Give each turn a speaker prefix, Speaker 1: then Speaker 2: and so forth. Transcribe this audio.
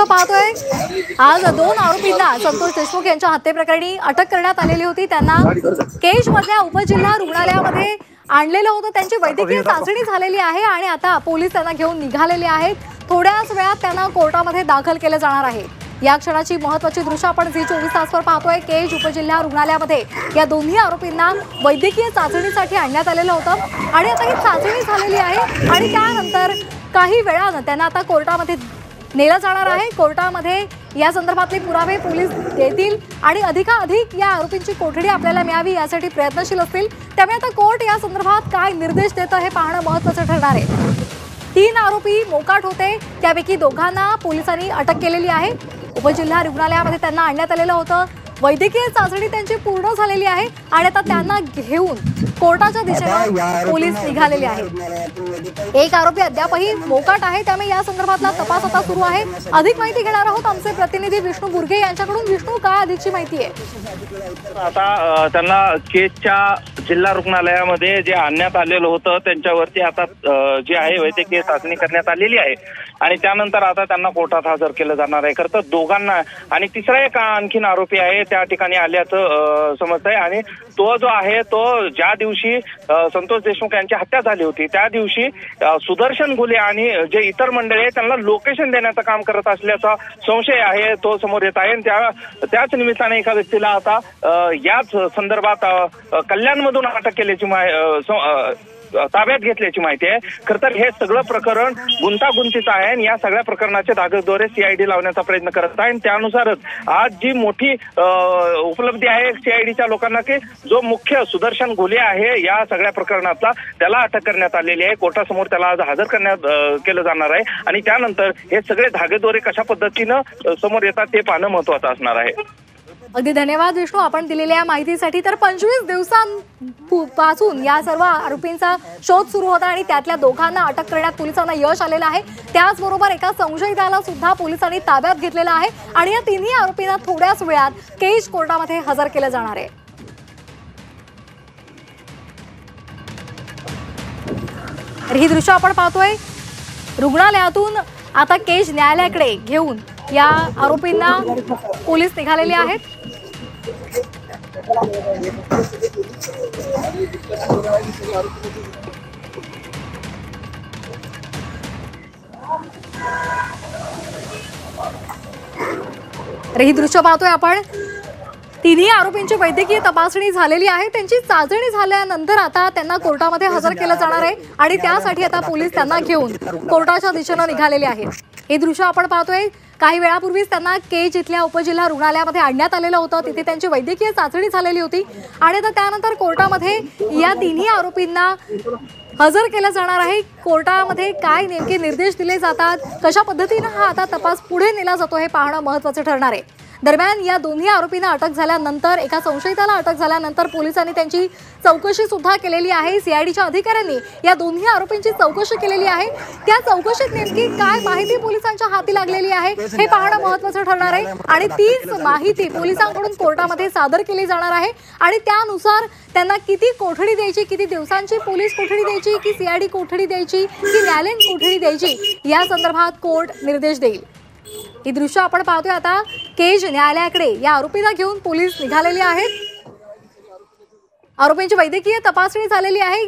Speaker 1: पाहतोय आज दोन आरोपींना संतोष देशमुख यांच्या हत्येप्रकरणी अटक करण्यात आलेली होती। त्यांना केज मधल्या उपजिल्हा रुग्णालयामध्ये आणलेलं होतं। त्यांची वैद्यकीय चाचणी झालेली आहे आणि आता पोलीस त्यांना घेऊन निघालेले आहेत। थोड्याच वेळात त्यांना कोर्टामध्ये दाखल केले जाणार आहे। या क्षणाची महत्त्वाची दृश्य आपण झी 24 तासवर पाहतोय। केज उपजिल्हा रुग्णालयामध्ये या दोन्ही आरोपींना वैद्यकीय चाचणीसाठी आणण्यात आलेलं होतं आणि आता ही चाचणी झालेली आहे आणि त्यानंतर काही वेळानं त्यांना आता कोर्टामध्ये नेलं जाणार आहे। कोर्टामध्ये या संदर्भातले पुरावे पोलीस देतील आणि अधिकाधिक या आरोपींची कोठडी आपल्याला मिळावी यासाठी प्रयत्नशील असतील। त्यामुळे आता कोर्ट या संदर्भात काय निर्देश देतं हे पाहणं महत्त्वाचं ठरणार आहे। 3 आरोपी मोकाट होते, त्यापैकी दोघांना पोलिसांनी अटक केलेली आहे। उपजिल्हा रुग्णालयामध्ये त्यांना आणण्यात आलेलं होतं। वैद्यकीय चाचणी त्यांची पूर्ण झालेली आहे आणि आता त्यांना घेऊन कोर्टाच्या दिशेने पोलीस निघालेले आहेत। एक आरोपी अद्यापही मोकाट आहे, त्यामुळे या संदर्भातला तपास आता सुरू आहे। अधिक माहिती घेणार आहोत आमचे प्रतिनिधी विष्णू बुर्गे यांच्याकडून। विष्णू, काय अधिकची माहिती आहे?
Speaker 2: आता त्यांना केजच्या जिल्हा रुग्णालयामध्ये जे आणण्यात आलेलं होतं त्यांच्यावरती आता जे आहे वैद्यकीय चाचणी करण्यात आलेली आहे आणि त्यानंतर आता त्यांना कोर्टात हजर केलं जाणार आहे। खरं तर दोघांना आणि तिसरा एक आणखीन आरोपी आहे त्या ठिकाणी आल्याचं समजतंय आणि तो जो आहे तो ज्या दिवशी संतोष देशमुख यांची हत्या झाली होती त्या दिवशी सुदर्शन घुले आणि जे इतर मंडळी आहेत त्यांना लोकेशन देण्याचं काम करत असल्याचा संशय आहे तो समोर येत आहे। त्याच निमित्ताने एका व्यक्तीला आता याच संदर्भात कल्याणमधून अटक केल्याची ताब्यात घेतल्याची माहिती आहे। खरं तर हे सगळं प्रकरण गुंतागुंतीचं आहे आणि या सगळ्या प्रकरणाचे धागेदोरे सीआयडी लावण्याचा प्रयत्न करत आहे आणि त्यानुसारच आज जी मोठी उपलब्धी आहे सीआयडीच्या लोकांना की जो मुख्य सुदर्शन घुले आहे या सगळ्या प्रकरणातला त्याला अटक करण्यात आलेली आहे। कोर्टासमोर त्याला आज हजर करण्यात केलं जाणार आहे आणि त्यानंतर हे सगळे धागेदोरे कशा पद्धतीनं समोर येतात ते पाहणं महत्त्वाचं असणार आहे।
Speaker 1: अगदी धन्यवाद विष्णू आपण दिलेल्या माहितीसाठी। तर 25 दिवसांपासून या सर्व आरोपींचा शोध सुरू होता आणि त्यातल्या दोघांना अटक करण्यात पोलिसांना यश आलेलं आहे। त्याचबरोबर एका संशयिताला सुद्धा पोलिसांनी ताब्यात घेतलेलं आहे आणि या तिन्ही आरोपींना थोड्याच वेळात केज कोर्टामध्ये हजर केलं जाणार आहे। ही दृश्य आपण पाहतोय रुग्णालयातून आता केज न्यायालयाकडे घेऊन या आरोपींना पोलीस निघालेले आहेत। ही दृश्य पाहतोय आपण तिन्ही आरोपींची वैद्यकीय तपासणी झालेली आहे। त्यांची चाचणी झाल्यानंतर आता त्यांना कोर्टामध्ये हजर केलं जाणार आहे आणि त्यासाठी आता पोलीस त्यांना घेऊन कोर्टाच्या दिशेने निघालेले आहेत। हे दृश्य आपण पाहतोय काही वेळापूर्वीच त्यांना केज इथल्या उपजिल्हा रुग्णालयामध्ये आणण्यात आलेलं होतं। तिथे त्यांची वैद्यकीय चाचणी झालेली होती आणि आता त्यानंतर कोर्टामध्ये या तिन्ही आरोपींना हजर केलं जाणार आहे। कोर्टामध्ये काय नेमके निर्देश दिले जातात, कशा पद्धतीने हा आता तपास पुढे नेला जातो हे पाहणं महत्त्वाचं ठरणार आहे। दरम्यान या दोन्ही आरोपींना अटक झाल्यानंतर एका संशयिताला अटक झाल्यानंतर पोलिसांनी त्यांची चौकशी सुद्धा केलेली आहे। सीआयडीच्या अधिकाऱ्यांनी या दोन्ही आरोपींची चौकशी केलेली आहे। त्या चौकशीत नेमकी काय माहिती पोलिसांच्या हाती लागलेली आहे हे पाहणं महत्त्वाचं ठरणार आहे आणि तीच माहिती पोलिसांकडून कोर्टामध्ये सादर केली जाणार आहे आणि त्यानुसार त्यांना किती कोठडी द्यायची, किती दिवसांची पोलीस कोठडी द्यायची, की सीआयडी कोठडी द्यायची, की न्यायालयीन कोठडी द्यायची या संदर्भात कोर्ट निर्देश देईल। ही दृश्य आपण पाहतोय आता केज न्यायालयाकडे या आरोपींना घेऊन पोलीस निघालेले आहेत। आरोपींची वैद्यकीय तपासणी झालेली आहे।